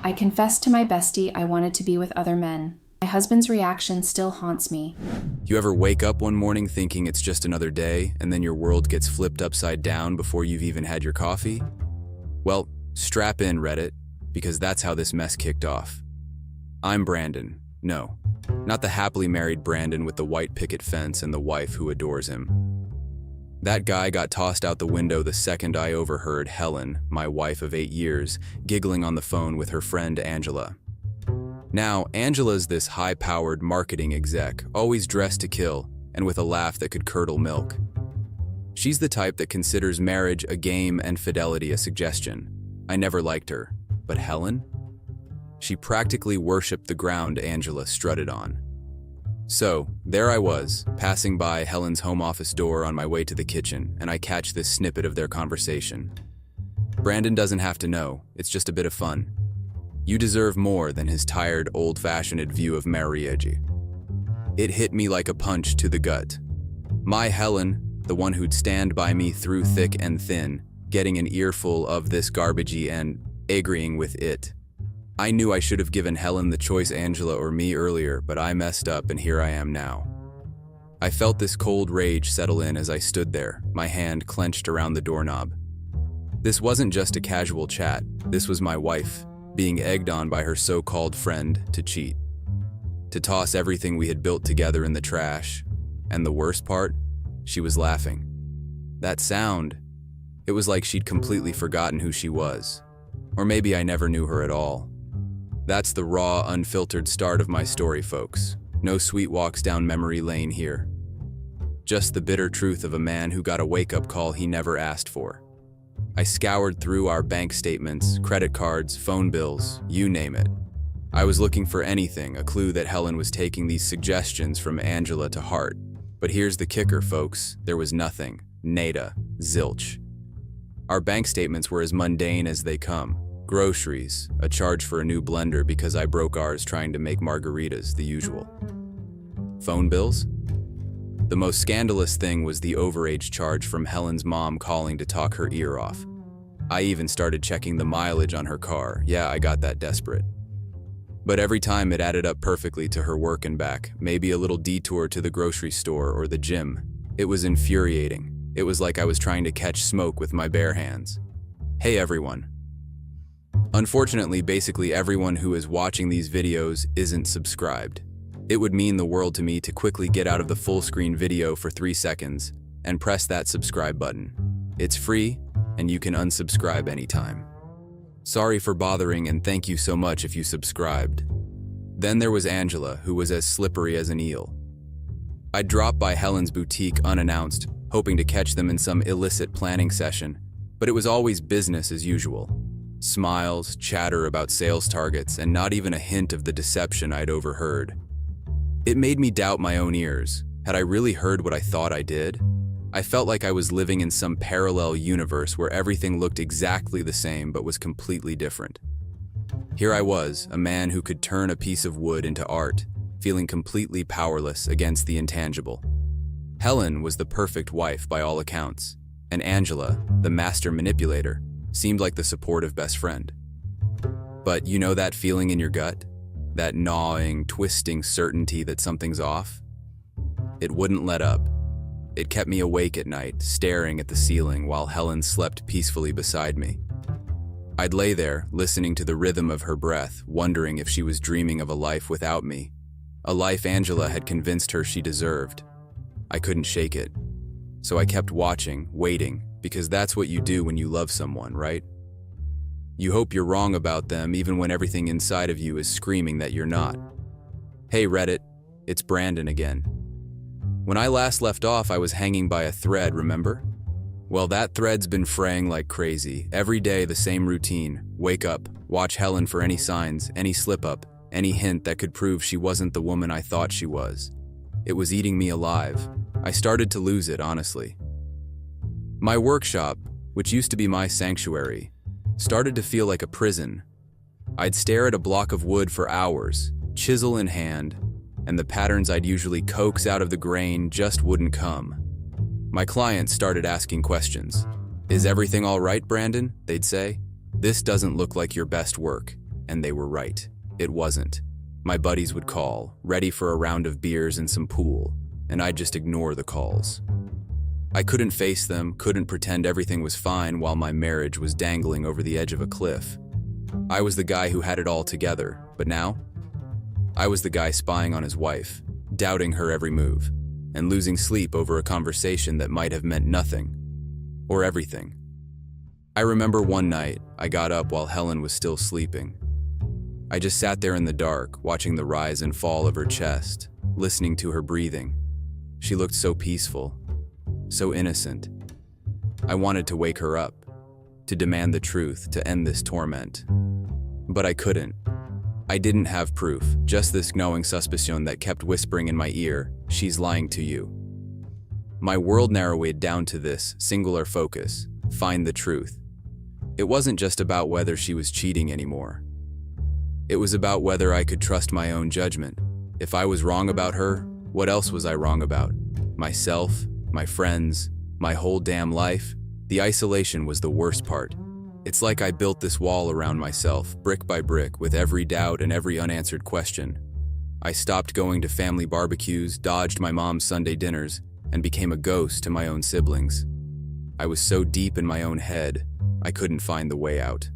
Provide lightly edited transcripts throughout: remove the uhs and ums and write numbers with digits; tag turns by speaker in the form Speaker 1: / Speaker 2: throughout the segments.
Speaker 1: I confessed to my bestie I wanted to be with other men. My husband's reaction still haunts me.
Speaker 2: You ever wake up one morning thinking it's just another day, and then your world gets flipped upside down before you've even had your coffee? Well, strap in, Reddit, because that's how this mess kicked off. I'm Brandon. No, not the happily married Brandon with the white picket fence and the wife who adores him. That guy got tossed out the window the second I overheard Helen, my wife of 8 years, giggling on the phone with her friend Angela. Now, Angela's this high-powered marketing exec, always dressed to kill, and with a laugh that could curdle milk. She's the type that considers marriage a game and fidelity a suggestion. I never liked her, but Helen? She practically worshipped the ground Angela strutted on. So, there I was, passing by Helen's home office door on my way to the kitchen, and I catch this snippet of their conversation. Brandon doesn't have to know, it's just a bit of fun. You deserve more than his tired, old-fashioned view of marriage. It hit me like a punch to the gut. My Helen, the one who'd stand by me through thick and thin, getting an earful of this garbagey and agreeing with it. I knew I should have given Helen the choice, Angela or me, earlier, but I messed up and here I am now. I felt this cold rage settle in as I stood there, my hand clenched around the doorknob. This wasn't just a casual chat, this was my wife, being egged on by her so-called friend to cheat. To toss everything we had built together in the trash. And the worst part? She was laughing. That sound, it was like she'd completely forgotten who she was. Or maybe I never knew her at all. That's the raw, unfiltered start of my story, folks. No sweet walks down memory lane here. Just the bitter truth of a man who got a wake-up call he never asked for. I scoured through our bank statements, credit cards, phone bills, you name it. I was looking for anything, a clue that Helen was taking these suggestions from Angela to heart. But here's the kicker, folks. There was nothing. Nada. Zilch. Our bank statements were as mundane as they come. Groceries, a charge for a new blender because I broke ours trying to make margaritas, the usual. Phone bills? The most scandalous thing was the overage charge from Helen's mom calling to talk her ear off. I even started checking the mileage on her car. Yeah, I got that desperate. But every time it added up perfectly to her work and back, maybe a little detour to the grocery store or the gym. It was infuriating. It was like I was trying to catch smoke with my bare hands. Hey everyone. Unfortunately, basically everyone who is watching these videos isn't subscribed. It would mean the world to me to quickly get out of the full screen video for 3 seconds and press that subscribe button. It's free, and you can unsubscribe anytime. Sorry for bothering, and thank you so much if you subscribed. Then there was Angela, who was as slippery as an eel. I dropped by Helen's boutique unannounced, hoping to catch them in some illicit planning session, but it was always business as usual. Smiles, chatter about sales targets, and not even a hint of the deception I'd overheard. It made me doubt my own ears. Had I really heard what I thought I did? I felt like I was living in some parallel universe where everything looked exactly the same but was completely different. Here I was, a man who could turn a piece of wood into art, feeling completely powerless against the intangible. Helen was the perfect wife by all accounts, and Angela, the master manipulator, seemed like the supportive best friend. But you know that feeling in your gut? That gnawing, twisting certainty that something's off? It wouldn't let up. It kept me awake at night, staring at the ceiling while Helen slept peacefully beside me. I'd lay there, listening to the rhythm of her breath, wondering if she was dreaming of a life without me, a life Angela had convinced her she deserved. I couldn't shake it. So I kept watching, waiting, because that's what you do when you love someone, right? You hope you're wrong about them even when everything inside of you is screaming that you're not. Hey Reddit, it's Brandon again. When I last left off, I was hanging by a thread, remember? Well, that thread's been fraying like crazy. Every day, the same routine. Wake up, watch Helen for any signs, any slip-up, any hint that could prove she wasn't the woman I thought she was. It was eating me alive. I started to lose it, honestly. My workshop, which used to be my sanctuary, started to feel like a prison. I'd stare at a block of wood for hours, chisel in hand, and the patterns I'd usually coax out of the grain just wouldn't come. My clients started asking questions. Is everything all right, Brandon? They'd say. This doesn't look like your best work. And they were right. It wasn't. My buddies would call, ready for a round of beers and some pool, and I'd just ignore the calls. I couldn't face them, couldn't pretend everything was fine while my marriage was dangling over the edge of a cliff. I was the guy who had it all together, but now? I was the guy spying on his wife, doubting her every move, and losing sleep over a conversation that might have meant nothing, or everything. I remember one night, I got up while Helen was still sleeping. I just sat there in the dark, watching the rise and fall of her chest, listening to her breathing. She looked so peaceful, so innocent. I wanted to wake her up, to demand the truth, to end this torment. But I couldn't. I didn't have proof, just this gnawing suspicion that kept whispering in my ear, "She's lying to you." My world narrowed down to this singular focus: find the truth. It wasn't just about whether she was cheating anymore. It was about whether I could trust my own judgment. If I was wrong about her, what else was I wrong about? Myself, my friends, my whole damn life? The isolation was the worst part. It's like I built this wall around myself, brick by brick, with every doubt and every unanswered question. I stopped going to family barbecues, dodged my mom's Sunday dinners, and became a ghost to my own siblings. I was so deep in my own head, I couldn't find the way out.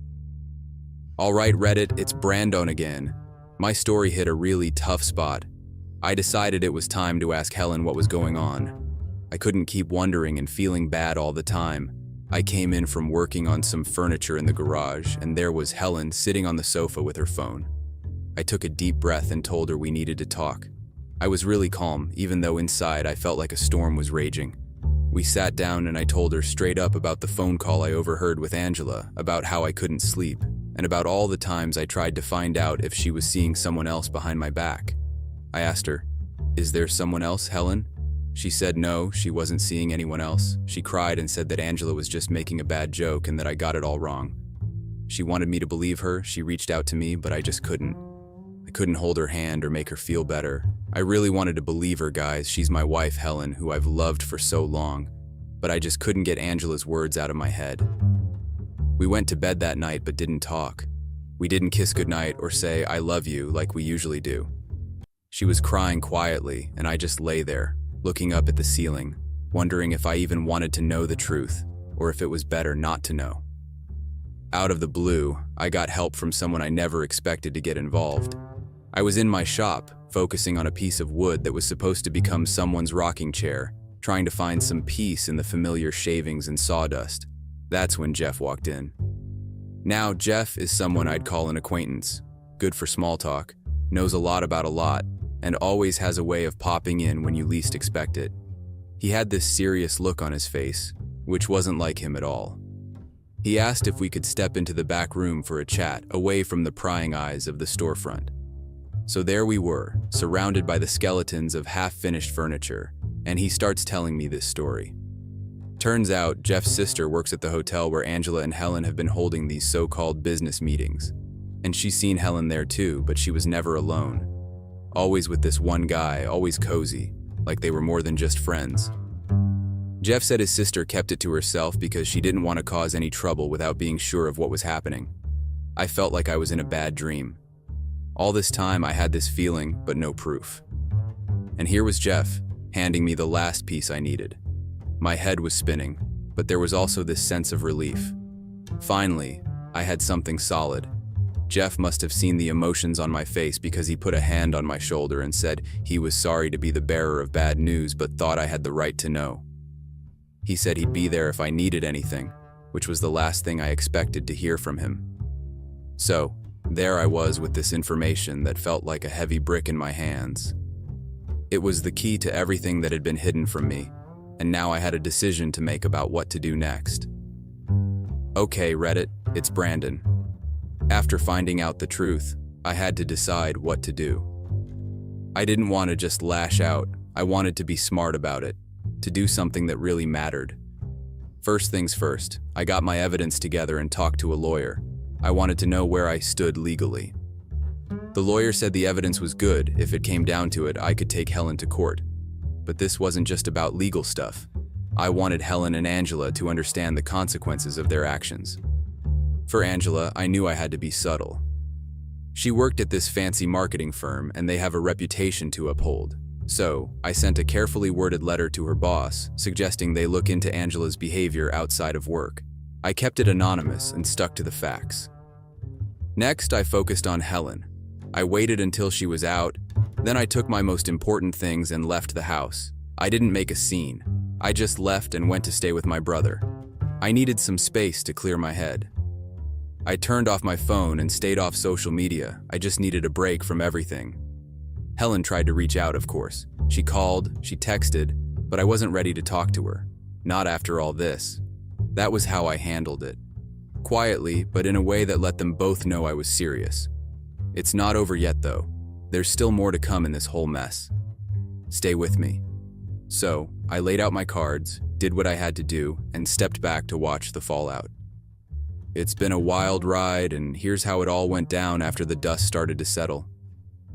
Speaker 2: All right, Reddit, it's Brandon again. My story hit a really tough spot. I decided it was time to ask Helen what was going on. I couldn't keep wondering and feeling bad all the time. I came in from working on some furniture in the garage, and there was Helen sitting on the sofa with her phone. I took a deep breath and told her we needed to talk. I was really calm, even though inside I felt like a storm was raging. We sat down and I told her straight up about the phone call I overheard with Angela, about how I couldn't sleep, and about all the times I tried to find out if she was seeing someone else behind my back. I asked her, "Is there someone else, Helen?" She said no, she wasn't seeing anyone else. She cried and said that Angela was just making a bad joke and that I got it all wrong. She wanted me to believe her, she reached out to me, but I just couldn't. I couldn't hold her hand or make her feel better. I really wanted to believe her, guys. She's my wife, Helen, who I've loved for so long. But I just couldn't get Angela's words out of my head. We went to bed that night but didn't talk. We didn't kiss goodnight or say "I love you" like we usually do. She was crying quietly, and I just lay there, looking up at the ceiling, wondering if I even wanted to know the truth, or if it was better not to know. Out of the blue, I got help from someone I never expected to get involved. I was in my shop, focusing on a piece of wood that was supposed to become someone's rocking chair, trying to find some peace in the familiar shavings and sawdust. That's when Jeff walked in. Now, Jeff is someone I'd call an acquaintance, good for small talk, knows a lot about a lot, and always has a way of popping in when you least expect it. He had this serious look on his face, which wasn't like him at all. He asked if we could step into the back room for a chat, away from the prying eyes of the storefront. So there we were, surrounded by the skeletons of half-finished furniture, and he starts telling me this story. Turns out, Jeff's sister works at the hotel where Angela and Helen have been holding these so-called business meetings. And she's seen Helen there too, but she was never alone. Always with this one guy, always cozy, like they were more than just friends. Jeff said his sister kept it to herself because she didn't want to cause any trouble without being sure of what was happening. I felt like I was in a bad dream. All this time I had this feeling, but no proof. And here was Jeff, handing me the last piece I needed. My head was spinning, but there was also this sense of relief. Finally, I had something solid. Jeff must have seen the emotions on my face because he put a hand on my shoulder and said he was sorry to be the bearer of bad news but thought I had the right to know. He said he'd be there if I needed anything, which was the last thing I expected to hear from him. So, there I was with this information that felt like a heavy brick in my hands. It was the key to everything that had been hidden from me, and now I had a decision to make about what to do next. Okay, Reddit, it's Brandon. After finding out the truth, I had to decide what to do. I didn't want to just lash out, I wanted to be smart about it, to do something that really mattered. First things first, I got my evidence together and talked to a lawyer. I wanted to know where I stood legally. The lawyer said the evidence was good. If it came down to it, I could take Helen to court. But this wasn't just about legal stuff. I wanted Helen and Angela to understand the consequences of their actions. For Angela, I knew I had to be subtle. She worked at this fancy marketing firm and they have a reputation to uphold. So, I sent a carefully worded letter to her boss, suggesting they look into Angela's behavior outside of work. I kept it anonymous and stuck to the facts. Next, I focused on Helen. I waited until she was out, then I took my most important things and left the house. I didn't make a scene. I just left and went to stay with my brother. I needed some space to clear my head. I turned off my phone and stayed off social media. I just needed a break from everything. Helen tried to reach out, of course. She called, she texted, but I wasn't ready to talk to her. Not after all this. That was how I handled it. Quietly, but in a way that let them both know I was serious. It's not over yet, though. There's still more to come in this whole mess. Stay with me. So, I laid out my cards, did what I had to do, and stepped back to watch the fallout. It's been a wild ride, and here's how it all went down after the dust started to settle.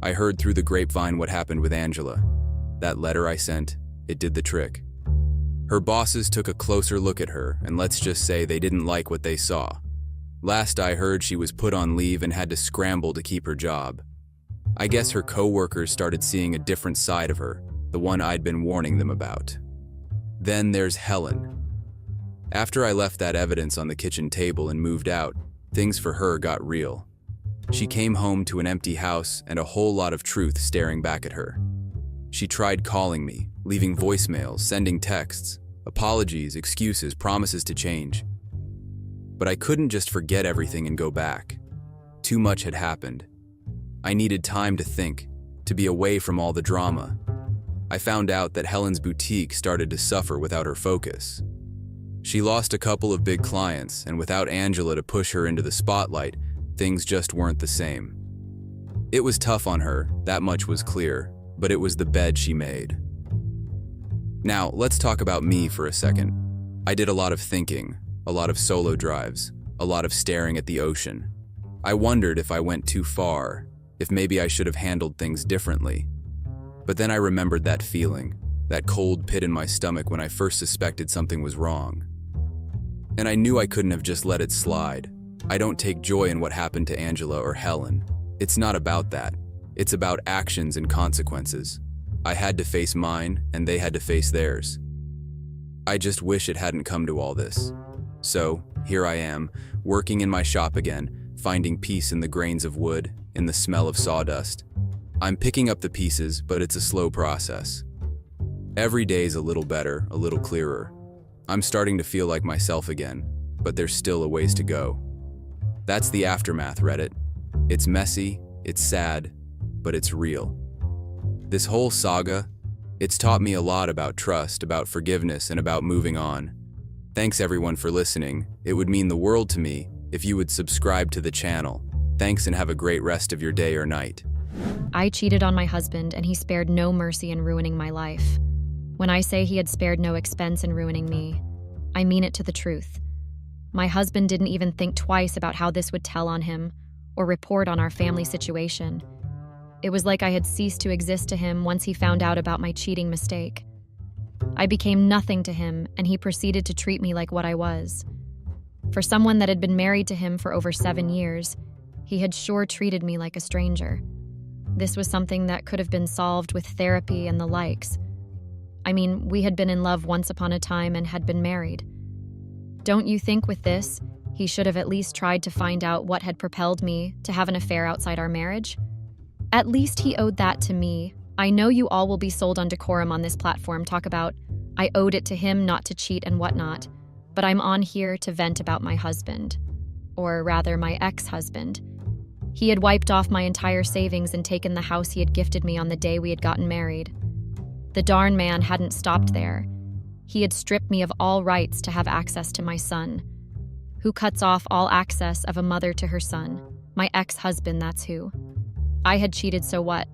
Speaker 2: I heard through the grapevine what happened with Angela. That letter I sent, it did the trick. Her bosses took a closer look at her, and let's just say they didn't like what they saw. Last I heard, she was put on leave and had to scramble to keep her job. I guess her co-workers started seeing a different side of her, the one I'd been warning them about. Then there's Helen. After I left that evidence on the kitchen table and moved out, things for her got real. She came home to an empty house and a whole lot of truth staring back at her. She tried calling me, leaving voicemails, sending texts, apologies, excuses, promises to change. But I couldn't just forget everything and go back. Too much had happened. I needed time to think, to be away from all the drama. I found out that Helen's boutique started to suffer without her focus. She lost a couple of big clients, and without Angela to push her into the spotlight, things just weren't the same. It was tough on her, that much was clear, but it was the bed she made. Now, let's talk about me for a second. I did a lot of thinking, a lot of solo drives, a lot of staring at the ocean. I wondered if I went too far, if maybe I should have handled things differently. But then I remembered that feeling, that cold pit in my stomach when I first suspected something was wrong. And I knew I couldn't have just let it slide. I don't take joy in what happened to Angela or Helen. It's not about that. It's about actions and consequences. I had to face mine, and they had to face theirs. I just wish it hadn't come to all this. So, here I am, working in my shop again, finding peace in the grains of wood, in the smell of sawdust. I'm picking up the pieces, but it's a slow process. Every day's a little better, a little clearer. I'm starting to feel like myself again, but there's still a ways to go. That's the aftermath, Reddit. It's messy, it's sad, but it's real. This whole saga, it's taught me a lot about trust, about forgiveness, and about moving on. Thanks everyone for listening. It would mean the world to me if you would subscribe to the channel. Thanks and have a great rest of your day or night.
Speaker 3: I cheated on my husband and he spared no mercy in ruining my life. When I say he had spared no expense in ruining me, I mean it to the truth. My husband didn't even think twice about how this would tell on him or report on our family situation. It was like I had ceased to exist to him once he found out about my cheating mistake. I became nothing to him and he proceeded to treat me like what I was. For someone that had been married to him for over 7 years, he had sure treated me like a stranger. This was something that could have been solved with therapy and the likes. I mean, we had been in love once upon a time and had been married. Don't you think with this, he should have at least tried to find out what had propelled me to have an affair outside our marriage? At least he owed that to me. I know you all will be sold on decorum on this platform, talk about, I owed it to him not to cheat and whatnot, but I'm on here to vent about my husband. Or rather, my ex-husband. He had wiped off my entire savings and taken the house he had gifted me on the day we had gotten married. The darn man hadn't stopped there. He had stripped me of all rights to have access to my son. Who cuts off all access of a mother to her son? My ex-husband, that's who. I had cheated, so what?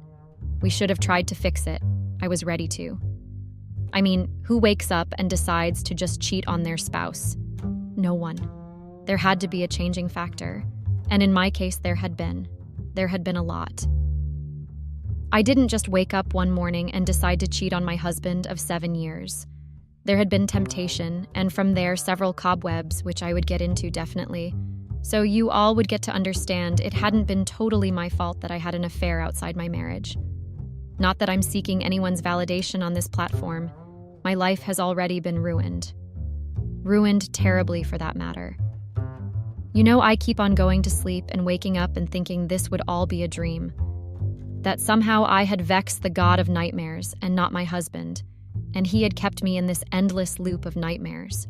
Speaker 3: We should have tried to fix it. I was ready to. I mean, who wakes up and decides to just cheat on their spouse? No one. There had to be a changing factor. And in my case, there had been. There had been a lot. I didn't just wake up one morning and decide to cheat on my husband of 7 years. There had been temptation, and from there several cobwebs, which I would get into definitely. So you all would get to understand it hadn't been totally my fault that I had an affair outside my marriage. Not that I'm seeking anyone's validation on this platform. My life has already been ruined. Ruined terribly, for that matter. You know, I keep on going to sleep and waking up and thinking this would all be a dream. That somehow I had vexed the god of nightmares and not my husband, and he had kept me in this endless loop of nightmares.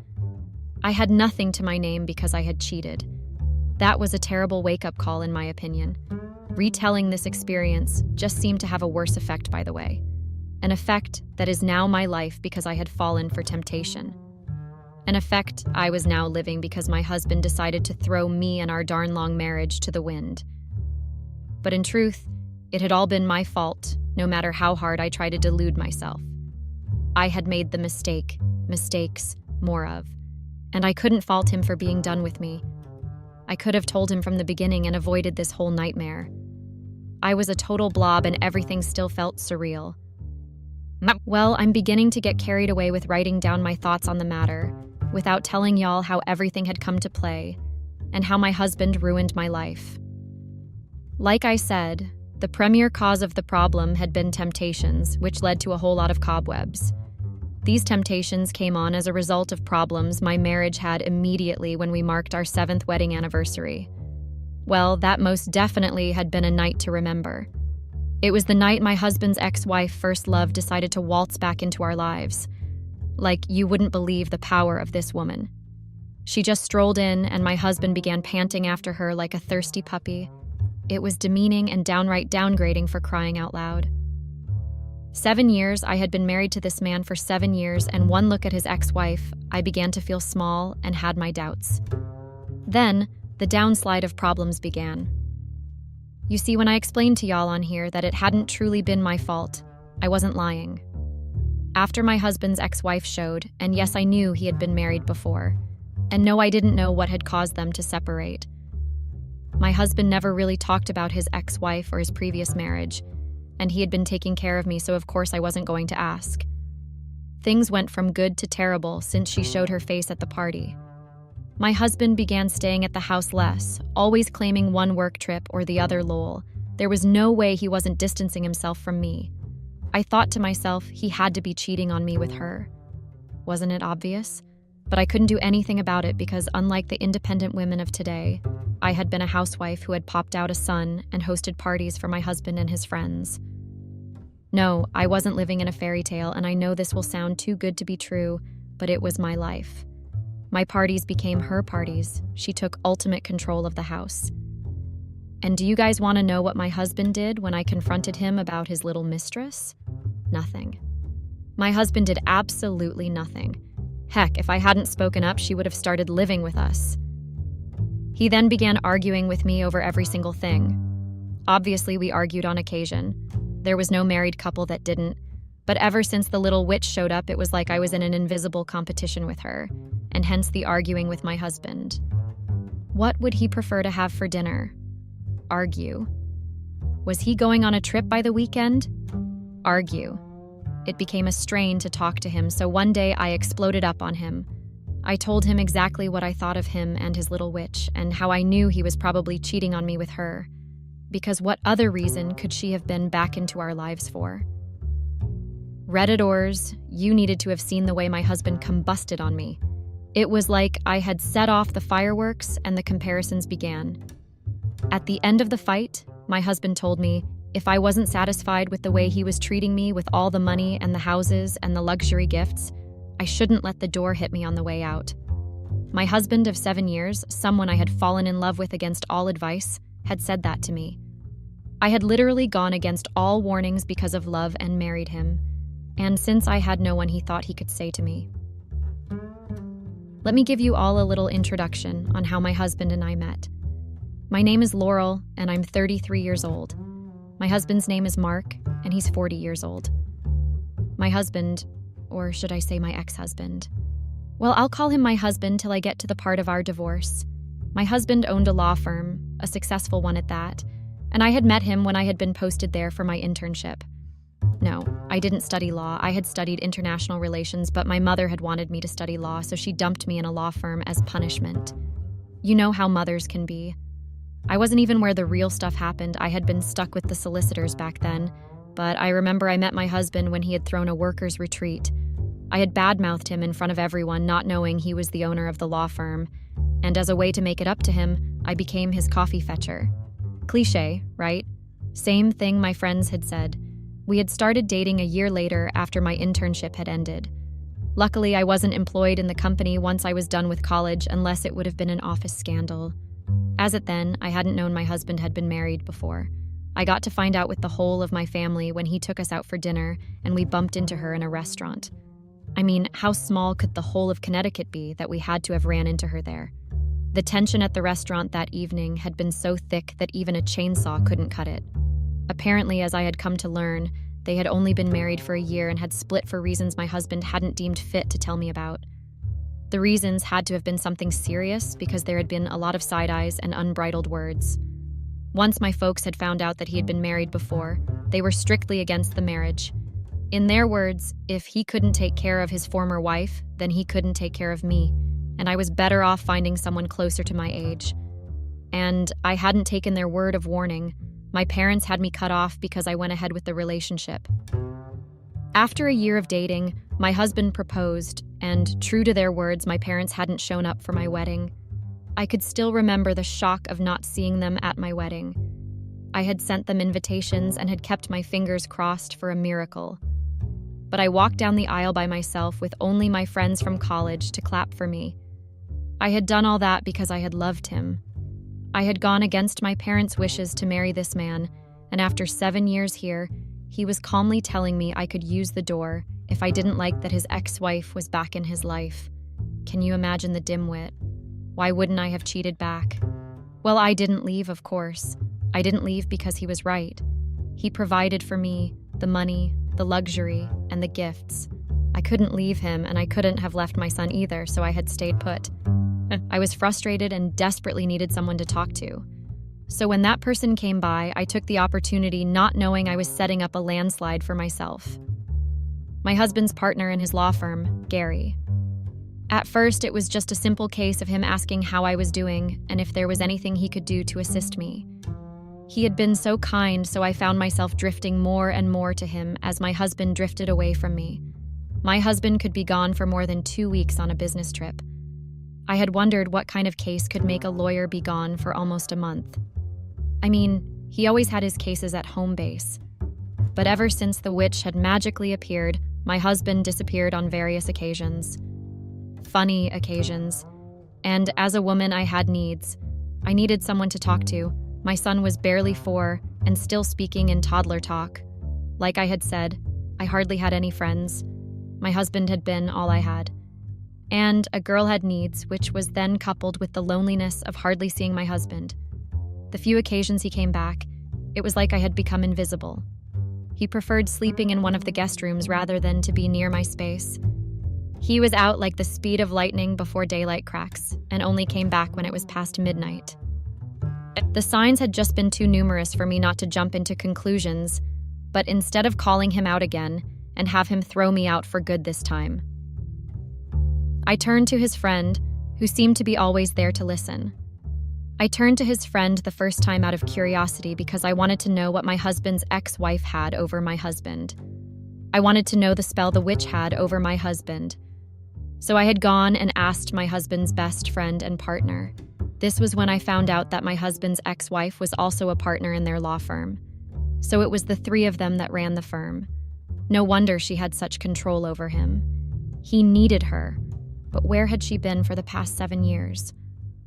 Speaker 3: I had nothing to my name because I had cheated. That was a terrible wake-up call, in my opinion. Retelling this experience just seemed to have a worse effect, by the way. An effect that is now my life because I had fallen for temptation. An effect I was now living because my husband decided to throw me and our darn long marriage to the wind. But in truth, it had all been my fault, no matter how hard I tried to delude myself. I had made the mistakes, more of, and I couldn't fault him for being done with me. I could have told him from the beginning and avoided this whole nightmare. I was a total blob and everything still felt surreal. Well, I'm beginning to get carried away with writing down my thoughts on the matter, without telling y'all how everything had come to play, and how my husband ruined my life. Like I said, the premier cause of the problem had been temptations, which led to a whole lot of cobwebs. These temptations came on as a result of problems my marriage had immediately when we marked our 7th wedding anniversary. Well, that most definitely had been a night to remember. It was the night my husband's ex-wife, first love, decided to waltz back into our lives. Like, you wouldn't believe the power of this woman. She just strolled in, and my husband began panting after her like a thirsty puppy. It was demeaning and downright downgrading, for crying out loud. 7 years, I had been married to this man for 7 years, and one look at his ex-wife, I began to feel small and had my doubts. Then, the downslide of problems began. You see, when I explained to y'all on here that it hadn't truly been my fault, I wasn't lying. After my husband's ex-wife showed, and yes, I knew he had been married before, and no, I didn't know what had caused them to separate. My husband never really talked about his ex-wife or his previous marriage, and he had been taking care of me, so of course I wasn't going to ask. Things went from good to terrible since she showed her face at the party. My husband began staying at the house less, always claiming one work trip or the other lol. There was no way he wasn't distancing himself from me. I thought to myself he had to be cheating on me with her. Wasn't it obvious? But I couldn't do anything about it because, unlike the independent women of today, I had been a housewife who had popped out a son and hosted parties for my husband and his friends. No, I wasn't living in a fairy tale, and I know this will sound too good to be true, but it was my life. My parties became her parties. She took ultimate control of the house. And do you guys want to know what my husband did when I confronted him about his little mistress? Nothing. My husband did absolutely nothing. Heck, if I hadn't spoken up, she would have started living with us. He then began arguing with me over every single thing. Obviously, we argued on occasion. There was no married couple that didn't. But ever since the little witch showed up, it was like I was in an invisible competition with her, and hence the arguing with my husband. What would he prefer to have for dinner? Argue. Was he going on a trip by the weekend? Argue. It became a strain to talk to him, so one day I exploded up on him. I told him exactly what I thought of him and his little witch, and how I knew he was probably cheating on me with her. Because what other reason could she have been back into our lives for? Redditors, you needed to have seen the way my husband combusted on me. It was like I had set off the fireworks and the comparisons began. At the end of the fight, my husband told me if I wasn't satisfied with the way he was treating me with all the money and the houses and the luxury gifts, I shouldn't let the door hit me on the way out. My husband of 7 years, someone I had fallen in love with against all advice, had said that to me. I had literally gone against all warnings because of love and married him. And since I had no one he thought he could say to me. Let me give you all a little introduction on how my husband and I met. My name is Laurel, and I'm 33 years old. My husband's name is Mark, and he's 40 years old. My husband, or should I say my ex-husband? Well, I'll call him my husband till I get to the part of our divorce. My husband owned a law firm, a successful one at that, and I had met him when I had been posted there for my internship. No, I didn't study law. I had studied international relations, but my mother had wanted me to study law, so she dumped me in a law firm as punishment. You know how mothers can be. I wasn't even where the real stuff happened. I had been stuck with the solicitors back then, but I remember I met my husband when he had thrown a workers' retreat. I had badmouthed him in front of everyone, not knowing he was the owner of the law firm, and as a way to make it up to him, I became his coffee fetcher. Cliché, right? Same thing my friends had said. We had started dating a year later after my internship had ended. Luckily, I wasn't employed in the company once I was done with college, unless it would have been an office scandal. As it then, I hadn't known my husband had been married before. I got to find out with the whole of my family when he took us out for dinner and we bumped into her in a restaurant. I mean, how small could the whole of Connecticut be that we had to have ran into her there? The tension at the restaurant that evening had been so thick that even a chainsaw couldn't cut it. Apparently, as I had come to learn, they had only been married for a year and had split for reasons my husband hadn't deemed fit to tell me about. The reasons had to have been something serious because there had been a lot of side eyes and unbridled words. Once my folks had found out that he had been married before, they were strictly against the marriage. In their words, if he couldn't take care of his former wife, then he couldn't take care of me, and I was better off finding someone closer to my age. And I hadn't taken their word of warning. My parents had me cut off because I went ahead with the relationship. After a year of dating, my husband proposed, and true to their words, my parents hadn't shown up for my wedding. I could still remember the shock of not seeing them at my wedding. I had sent them invitations and had kept my fingers crossed for a miracle. But I walked down the aisle by myself with only my friends from college to clap for me. I had done all that because I had loved him. I had gone against my parents' wishes to marry this man, and after 7 years here, he was calmly telling me I could use the door if I didn't like that his ex-wife was back in his life. Can you imagine the dimwit? Why wouldn't I have cheated back? Well, I didn't leave, of course. I didn't leave because he was right. He provided for me the money, the luxury, and the gifts. I couldn't leave him, and I couldn't have left my son either, so I had stayed put. I was frustrated and desperately needed someone to talk to. So when that person came by, I took the opportunity, not knowing I was setting up a landslide for myself. My husband's partner in his law firm, Gary. At first, it was just a simple case of him asking how I was doing and if there was anything he could do to assist me. He had been so kind, so I found myself drifting more and more to him as my husband drifted away from me. My husband could be gone for more than 2 weeks on a business trip. I had wondered what kind of case could make a lawyer be gone for almost a month. I mean, he always had his cases at home base. But ever since the witch had magically appeared, my husband disappeared on various occasions. Funny occasions. And as a woman, I had needs. I needed someone to talk to. My son was barely 4 and still speaking in toddler talk. Like I had said, I hardly had any friends. My husband had been all I had. And a girl had needs, which was then coupled with the loneliness of hardly seeing my husband. The few occasions he came back, it was like I had become invisible. He preferred sleeping in one of the guest rooms rather than to be near my space. He was out like the speed of lightning before daylight cracks, and only came back when it was past midnight. The signs had just been too numerous for me not to jump into conclusions, but instead of calling him out again and have him throw me out for good this time, I turned to his friend, who seemed to be always there to listen. I turned to his friend the first time out of curiosity because I wanted to know what my husband's ex-wife had over my husband. I wanted to know the spell the witch had over my husband. So I had gone and asked my husband's best friend and partner. This was when I found out that my husband's ex-wife was also a partner in their law firm. So it was the 3 of them that ran the firm. No wonder she had such control over him. He needed her. But where had she been for the past 7 years?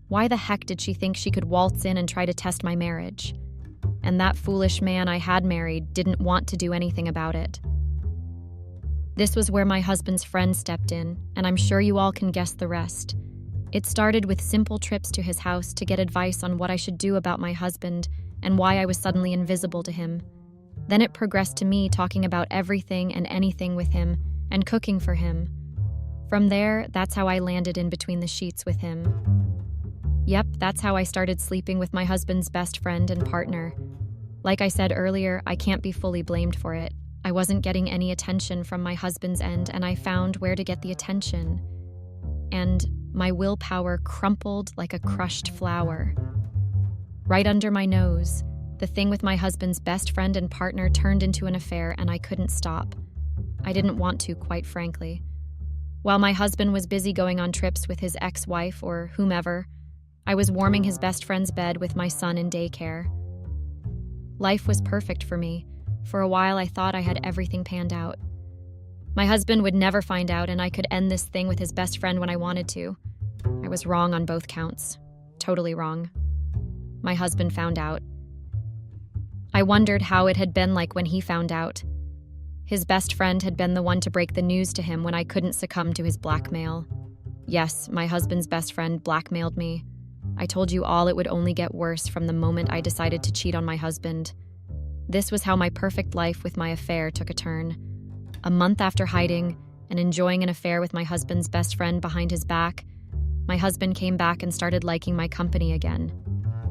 Speaker 3: Why the heck did she think she could waltz in and try to test my marriage? And that foolish man I had married didn't want to do anything about it. This was where my husband's friend stepped in, and I'm sure you all can guess the rest. It started with simple trips to his house to get advice on what I should do about my husband and why I was suddenly invisible to him. Then it progressed to me talking about everything and anything with him and cooking for him. From there, that's how I landed in between the sheets with him. Yep, that's how I started sleeping with my husband's best friend and partner. Like I said earlier, I can't be fully blamed for it. I wasn't getting any attention from my husband's end, and I found where to get the attention. And my willpower crumpled like a crushed flower. Right under my nose, the thing with my husband's best friend and partner turned into an affair, and I couldn't stop. I didn't want to, quite frankly. While my husband was busy going on trips with his ex-wife or whomever, I was warming his best friend's bed with my son in daycare. Life was perfect for me. For a while, I thought I had everything panned out. My husband would never find out, and I could end this thing with his best friend when I wanted to. I was wrong on both counts. Totally wrong. My husband found out. I wondered how it had been like when he found out. His best friend had been the one to break the news to him when I couldn't succumb to his blackmail. Yes, my husband's best friend blackmailed me. I told you all it would only get worse from the moment I decided to cheat on my husband. This was how my perfect life with my affair took a turn. A month after hiding and enjoying an affair with my husband's best friend behind his back, my husband came back and started liking my company again.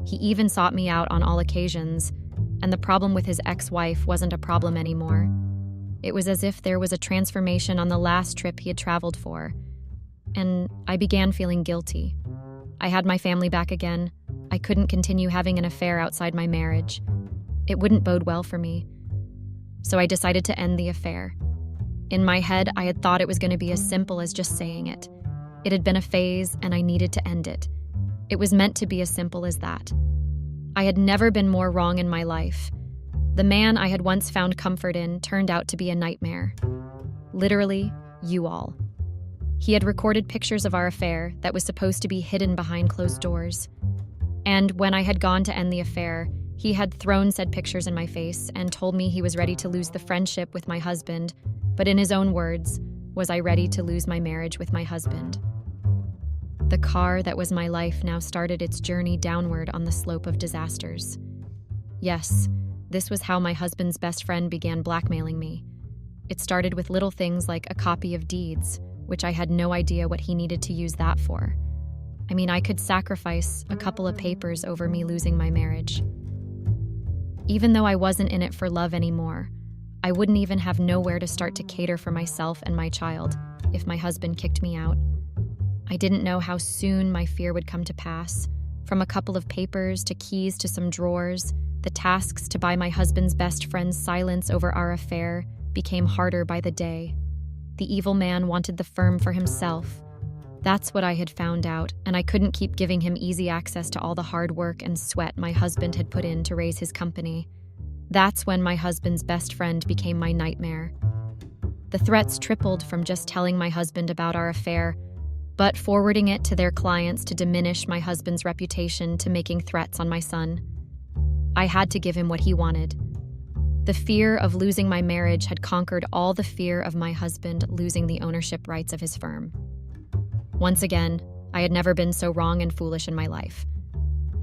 Speaker 3: He even sought me out on all occasions, and the problem with his ex-wife wasn't a problem anymore. It was as if there was a transformation on the last trip he had traveled for, and I began feeling guilty. I had my family back again. I couldn't continue having an affair outside my marriage. It wouldn't bode well for me. So I decided to end the affair. In my head, I had thought it was going to be as simple as just saying it. It had been a phase, and I needed to end it. It was meant to be as simple as that. I had never been more wrong in my life. The man I had once found comfort in turned out to be a nightmare. Literally, you all. He had recorded pictures of our affair that was supposed to be hidden behind closed doors. And when I had gone to end the affair, he had thrown said pictures in my face and told me he was ready to lose the friendship with my husband, but in his own words, was I ready to lose my marriage with my husband? The car that was my life now started its journey downward on the slope of disasters. Yes, this was how my husband's best friend began blackmailing me. It started with little things like a copy of deeds, which I had no idea what he needed to use that for. I mean, I could sacrifice a couple of papers over me losing my marriage. Even though I wasn't in it for love anymore, I wouldn't even have nowhere to start to cater for myself and my child if my husband kicked me out. I didn't know how soon my fear would come to pass. From a couple of papers to keys to some drawers, the tasks to buy my husband's best friend's silence over our affair became harder by the day. The evil man wanted the firm for himself. That's what I had found out, and I couldn't keep giving him easy access to all the hard work and sweat my husband had put in to raise his company. That's when my husband's best friend became my nightmare. The threats tripled from just telling my husband about our affair, but forwarding it to their clients to diminish my husband's reputation to making threats on my son. I had to give him what he wanted. The fear of losing my marriage had conquered all the fear of my husband losing the ownership rights of his firm. Once again, I had never been so wrong and foolish in my life.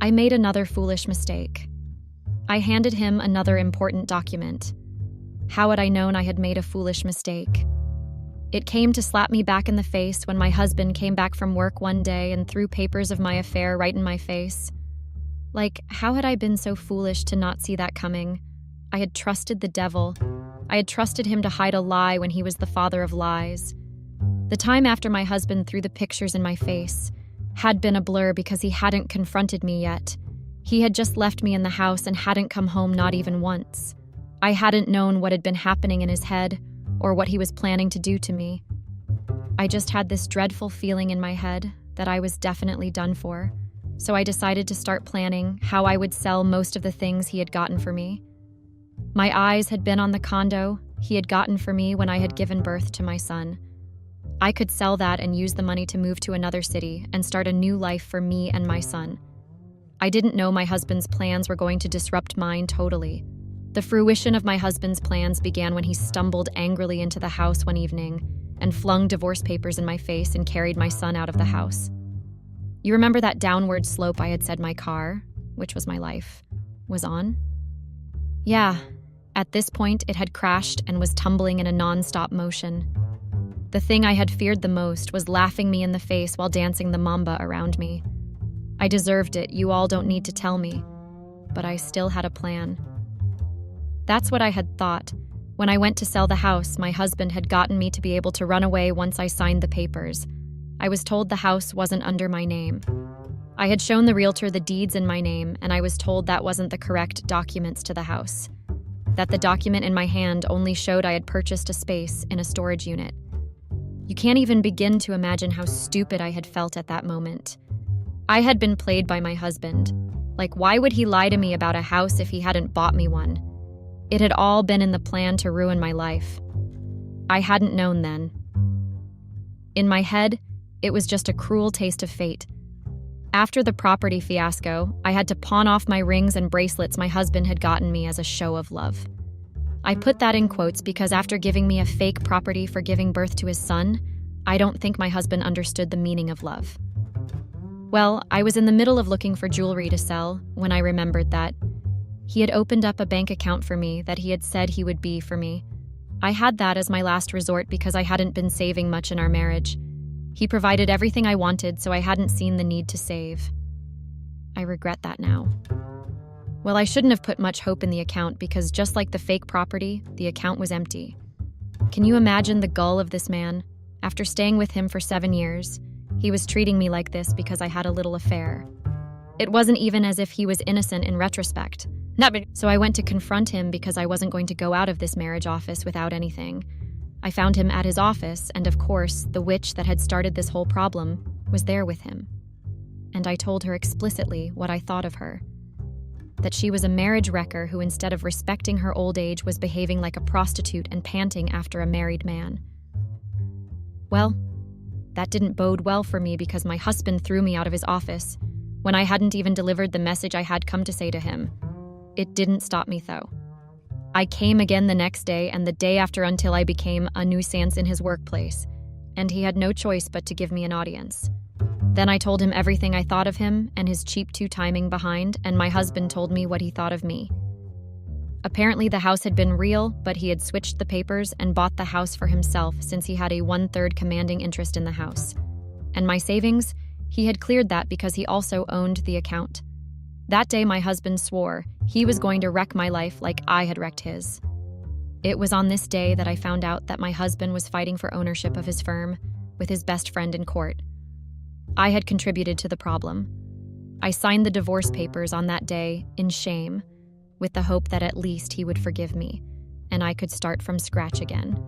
Speaker 3: I made another foolish mistake. I handed him another important document. How had I known I had made a foolish mistake? It came to slap me back in the face when my husband came back from work one day and threw papers of my affair right in my face. Like, how had I been so foolish to not see that coming? I had trusted the devil. I had trusted him to hide a lie when he was the father of lies. The time after my husband threw the pictures in my face had been a blur because he hadn't confronted me yet. He had just left me in the house and hadn't come home not even once. I hadn't known what had been happening in his head or what he was planning to do to me. I just had this dreadful feeling in my head that I was definitely done for, so I decided to start planning how I would sell most of the things he had gotten for me. My eyes had been on the condo he had gotten for me when I had given birth to my son. I could sell that and use the money to move to another city and start a new life for me and my son. I didn't know my husband's plans were going to disrupt mine totally. The fruition of my husband's plans began when he stumbled angrily into the house one evening and flung divorce papers in my face and carried my son out of the house. You remember that downward slope I had said my car, which was my life, was on? Yeah, at this point it had crashed and was tumbling in a non-stop motion. The thing I had feared the most was laughing me in the face while dancing the mamba around me. I deserved it, you all don't need to tell me, but I still had a plan. That's what I had thought. When I went to sell the house, my husband had gotten me to be able to run away once I signed the papers. I was told the house wasn't under my name. I had shown the realtor the deeds in my name, and I was told that wasn't the correct documents to the house. That the document in my hand only showed I had purchased a space in a storage unit. You can't even begin to imagine how stupid I had felt at that moment. I had been played by my husband. Like, why would he lie to me about a house if he hadn't bought me one? It had all been in the plan to ruin my life. I hadn't known then. In my head, it was just a cruel taste of fate. After the property fiasco, I had to pawn off my rings and bracelets my husband had gotten me as a show of love. I put that in quotes because after giving me a fake property for giving birth to his son, I don't think my husband understood the meaning of love. Well, I was in the middle of looking for jewelry to sell when I remembered that he had opened up a bank account for me that he had said he would be for me. I had that as my last resort because I hadn't been saving much in our marriage. He provided everything I wanted, so I hadn't seen the need to save. I regret that now. Well, I shouldn't have put much hope in the account because just like the fake property, the account was empty. Can you imagine the gall of this man? After staying with him for 7 years, he was treating me like this because I had a little affair. It wasn't even as if he was innocent in retrospect. So I went to confront him because I wasn't going to go out of this marriage office without anything. I found him at his office, and of course, the witch that had started this whole problem was there with him. And I told her explicitly what I thought of her. That she was a marriage wrecker who, instead of respecting her old age, was behaving like a prostitute and panting after a married man. Well, that didn't bode well for me because my husband threw me out of his office when I hadn't even delivered the message I had come to say to him. It didn't stop me, though. I came again the next day and the day after until I became a nuisance in his workplace, and he had no choice but to give me an audience. Then I told him everything I thought of him and his cheap timing behind, and my husband told me what he thought of me. Apparently the house had been real, but he had switched the papers and bought the house for himself since he had a 1/3 commanding interest in the house. And my savings, he had cleared that because he also owned the account. That day my husband swore he was going to wreck my life like I had wrecked his. It was on this day that I found out that my husband was fighting for ownership of his firm with his best friend in court. I had contributed to the problem. I signed the divorce papers on that day in shame, with the hope that at least he would forgive me, and I could start from scratch again.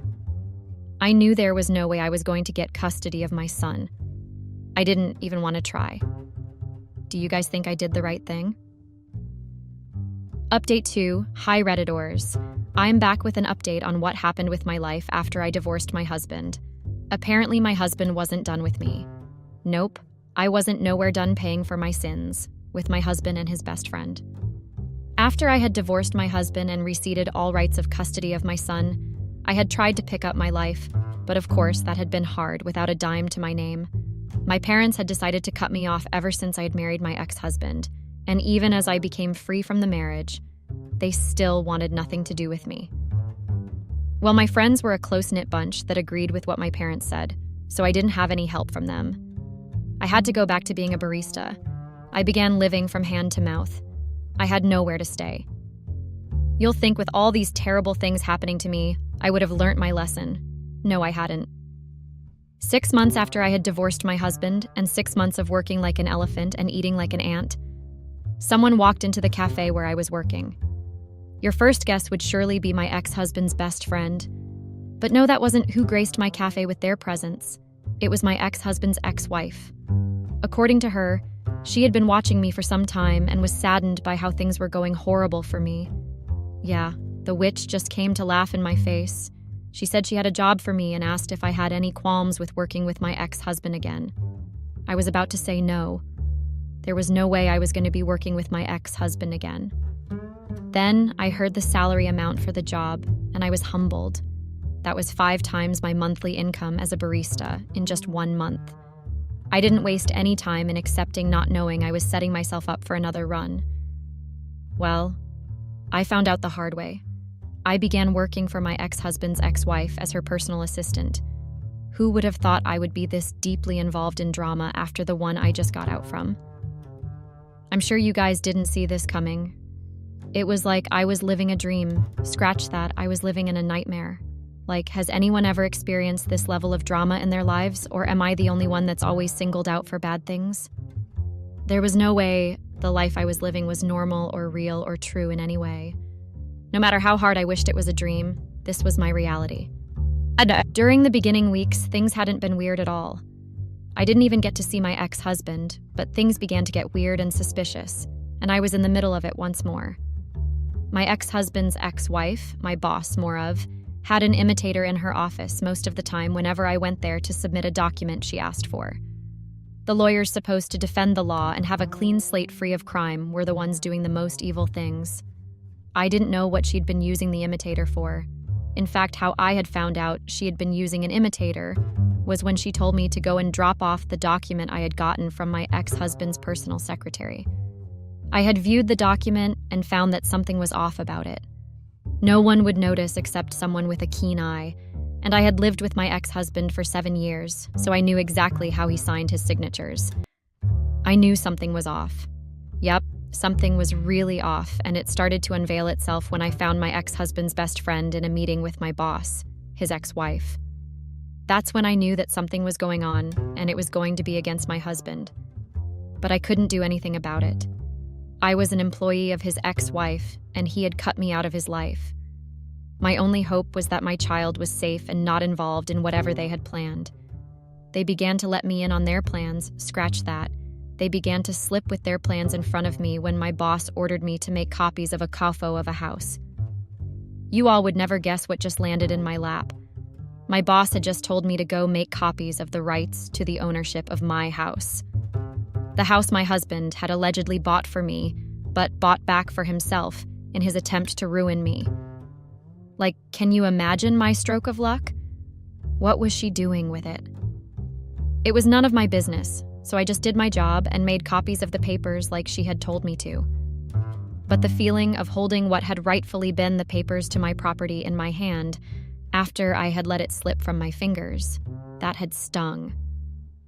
Speaker 3: I knew there was no way I was going to get custody of my son. I didn't even want to try. Do you guys think I did the right thing? Update 2, Hi Redditors. I'm back with an update on what happened with my life after I divorced my husband. Apparently my husband wasn't done with me. Nope, I wasn't nowhere done paying for my sins with my husband and his best friend. After I had divorced my husband and receded all rights of custody of my son, I had tried to pick up my life, but of course that had been hard without a dime to my name. My parents had decided to cut me off ever since I had married my ex-husband, and even as I became free from the marriage, they still wanted nothing to do with me. Well, my friends were a close-knit bunch that agreed with what my parents said, so I didn't have any help from them. I had to go back to being a barista. I began living from hand to mouth. I had nowhere to stay. You'll think with all these terrible things happening to me, I would have learnt my lesson. No, I hadn't. 6 months after I had divorced my husband, and 6 months of working like an elephant and eating like an ant, someone walked into the cafe where I was working. Your first guess would surely be my ex-husband's best friend. But no, that wasn't who graced my cafe with their presence. It was my ex-husband's ex-wife. According to her, she had been watching me for some time and was saddened by how things were going horrible for me. Yeah, the witch just came to laugh in my face. She said she had a job for me and asked if I had any qualms with working with my ex-husband again. I was about to say no. There was no way I was going to be working with my ex-husband again. Then I heard the salary amount for the job, and I was humbled. That was 5 times my monthly income as a barista in just 1 month. I didn't waste any time in accepting not knowing I was setting myself up for another run. Well, I found out the hard way. I began working for my ex-husband's ex-wife as her personal assistant. Who would have thought I would be this deeply involved in drama after the one I just got out from? I'm sure you guys didn't see this coming. It was like I was living a dream. Scratch that, I was living in a nightmare. Like, has anyone ever experienced this level of drama in their lives, or am I the only one that's always singled out for bad things? There was no way the life I was living was normal or real or true in any way. No matter how hard I wished it was a dream, this was my reality. During the beginning weeks, things hadn't been weird at all. I didn't even get to see my ex-husband, but things began to get weird and suspicious, and I was in the middle of it once more. My ex-husband's ex-wife, my boss more of, had an imitator in her office most of the time whenever I went there to submit a document she asked for. The lawyers supposed to defend the law and have a clean slate free of crime were the ones doing the most evil things. I didn't know what she'd been using the imitator for. In fact, how I had found out she had been using an imitator was when she told me to go and drop off the document I had gotten from my ex-husband's personal secretary. I had viewed the document and found that something was off about it. No one would notice except someone with a keen eye, and I had lived with my ex-husband for 7 years, so I knew exactly how he signed his signatures. I knew something was off. Yep, something was really off, and it started to unveil itself when I found my ex-husband's best friend in a meeting with my boss, his ex-wife. That's when I knew that something was going on, and it was going to be against my husband. But I couldn't do anything about it. I was an employee of his ex-wife, and he had cut me out of his life. My only hope was that my child was safe and not involved in whatever they had planned. They began to let me in on their plans, scratch that. They began to slip with their plans in front of me when my boss ordered me to make copies of a CAFO of a house. You all would never guess what just landed in my lap. My boss had just told me to go make copies of the rights to the ownership of my house. The house my husband had allegedly bought for me, but bought back for himself in his attempt to ruin me. Like, can you imagine my stroke of luck? What was she doing with it? It was none of my business, so I just did my job and made copies of the papers like she had told me to. But the feeling of holding what had rightfully been the papers to my property in my hand, after I had let it slip from my fingers, that had stung.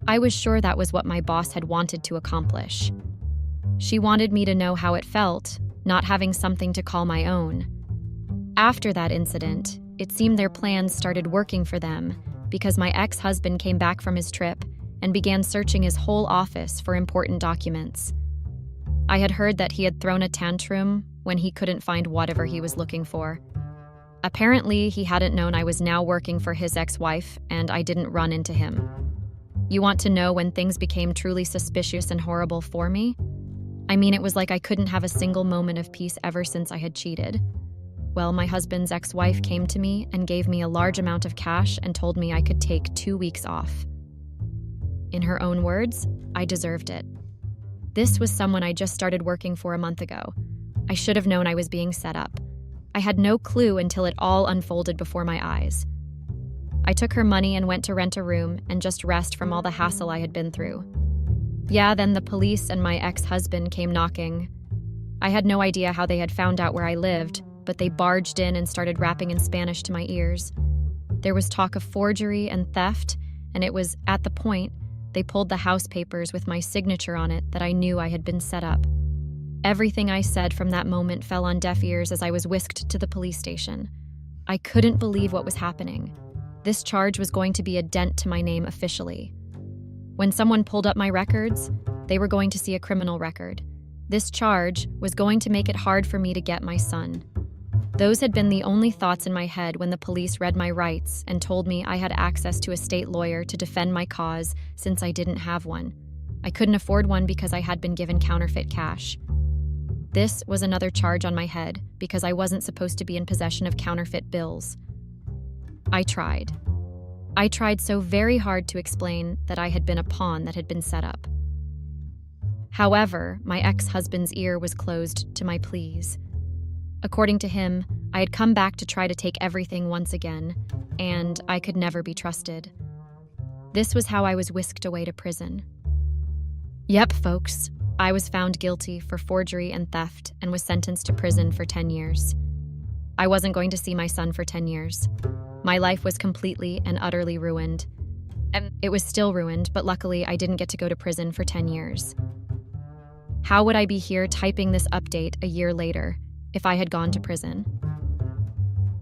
Speaker 3: I was sure that was what my boss had wanted to accomplish. She wanted me to know how it felt, not having something to call my own. After that incident, it seemed their plans started working for them because my ex-husband came back from his trip and began searching his whole office for important documents. I had heard that he had thrown a tantrum when he couldn't find whatever he was looking for. Apparently, he hadn't known I was now working for his ex-wife, and I didn't run into him. You want to know when things became truly suspicious and horrible for me? I mean, it was like I couldn't have a single moment of peace ever since I had cheated. Well, my husband's ex-wife came to me and gave me a large amount of cash and told me I could take 2 weeks off. In her own words, I deserved it. This was someone I just started working for a month ago. I should have known I was being set up. I had no clue until it all unfolded before my eyes. I took her money and went to rent a room and just rest from all the hassle I had been through. Yeah, then the police and my ex-husband came knocking. I had no idea how they had found out where I lived, but they barged in and started rapping in Spanish to my ears. There was talk of forgery and theft, and it was at the point they pulled the house papers with my signature on it that I knew I had been set up. Everything I said from that moment fell on deaf ears as I was whisked to the police station. I couldn't believe what was happening. This charge was going to be a dent to my name officially. When someone pulled up my records, they were going to see a criminal record. This charge was going to make it hard for me to get my son. Those had been the only thoughts in my head when the police read my rights and told me I had access to a state lawyer to defend my cause since I didn't have one. I couldn't afford one because I had been given counterfeit cash. This was another charge on my head because I wasn't supposed to be in possession of counterfeit bills. I tried. I tried so very hard to explain that I had been a pawn that had been set up. However, my ex-husband's ear was closed to my pleas. According to him, I had come back to try to take everything once again, and I could never be trusted. This was how I was whisked away to prison. Yep, folks, I was found guilty for forgery and theft and was sentenced to prison for 10 years. I wasn't going to see my son for 10 years. My life was completely and utterly ruined. And it was still ruined, but luckily I didn't get to go to prison for 10 years. How would I be here typing this update a year later if I had gone to prison?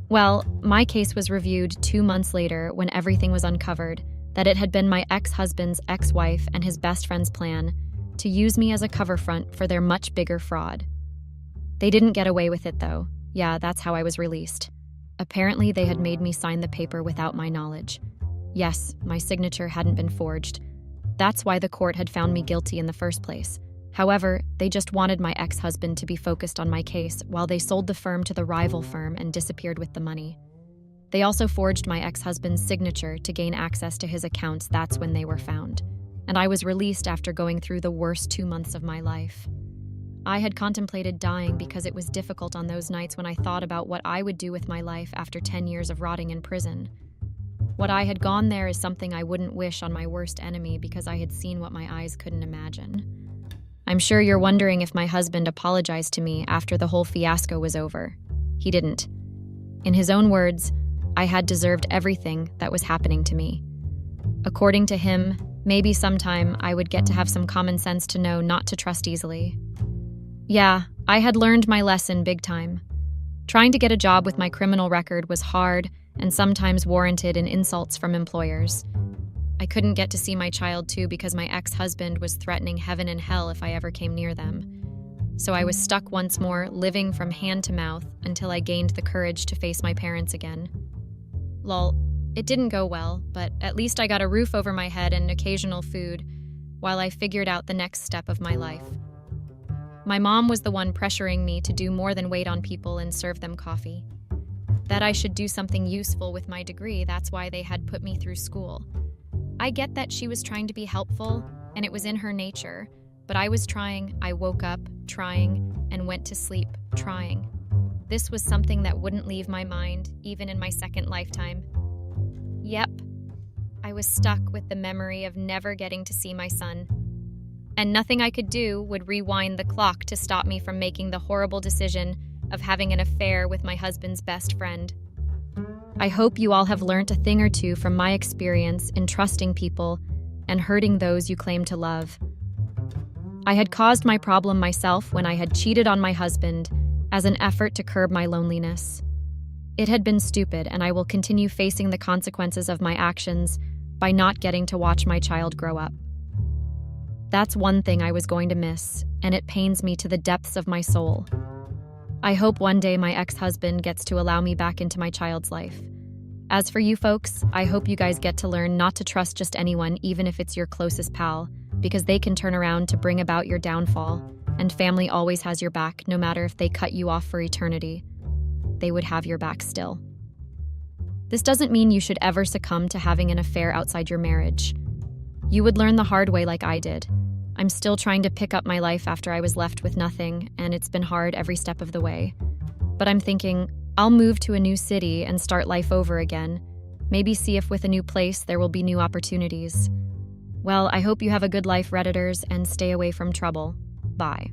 Speaker 3: Well, my case was reviewed 2 months later when everything was uncovered that it had been my ex-husband's ex-wife and his best friend's plan to use me as a cover front for their much bigger fraud. They didn't get away with it, though. Yeah, that's how I was released. Apparently, they had made me sign the paper without my knowledge. Yes, my signature hadn't been forged. That's why the court had found me guilty in the first place. However, they just wanted my ex-husband to be focused on my case while they sold the firm to the rival firm and disappeared with the money. They also forged my ex-husband's signature to gain access to his accounts. That's when they were found. And I was released after going through the worst 2 months of my life. I had contemplated dying because it was difficult on those nights when I thought about what I would do with my life after 10 years of rotting in prison. What I had gone there is something I wouldn't wish on my worst enemy because I had seen what my eyes couldn't imagine. I'm sure you're wondering if my husband apologized to me after the whole fiasco was over. He didn't. In his own words, I had deserved everything that was happening to me. According to him, maybe sometime I would get to have some common sense to know not to trust easily. Yeah, I had learned my lesson big time. Trying to get a job with my criminal record was hard and sometimes warranted in insults from employers. I couldn't get to see my child too because my ex-husband was threatening heaven and hell if I ever came near them. So I was stuck once more, living from hand to mouth until I gained the courage to face my parents again. Lol, it didn't go well, but at least I got a roof over my head and occasional food while I figured out the next step of my life. My mom was the one pressuring me to do more than wait on people and serve them coffee. That I should do something useful with my degree, that's why they had put me through school. I get that she was trying to be helpful, and it was in her nature, but I was trying. I woke up trying and went to sleep trying. This was something that wouldn't leave my mind, even in my second lifetime. Yep, I was stuck with the memory of never getting to see my son. And nothing I could do would rewind the clock to stop me from making the horrible decision of having an affair with my husband's best friend. I hope you all have learned a thing or two from my experience in trusting people and hurting those you claim to love. I had caused my problem myself when I had cheated on my husband as an effort to curb my loneliness. It had been stupid, and I will continue facing the consequences of my actions by not getting to watch my child grow up. That's one thing I was going to miss, and it pains me to the depths of my soul. I hope one day my ex-husband gets to allow me back into my child's life. As for you folks, I hope you guys get to learn not to trust just anyone, even if it's your closest pal, because they can turn around to bring about your downfall, and family always has your back, no matter if they cut you off for eternity. They would have your back still. This doesn't mean you should ever succumb to having an affair outside your marriage. You would learn the hard way like I did. I'm still trying to pick up my life after I was left with nothing, and it's been hard every step of the way. But I'm thinking, I'll move to a new city and start life over again. Maybe see if with a new place there will be new opportunities. Well, I hope you have a good life, Redditors, and stay away from trouble. Bye.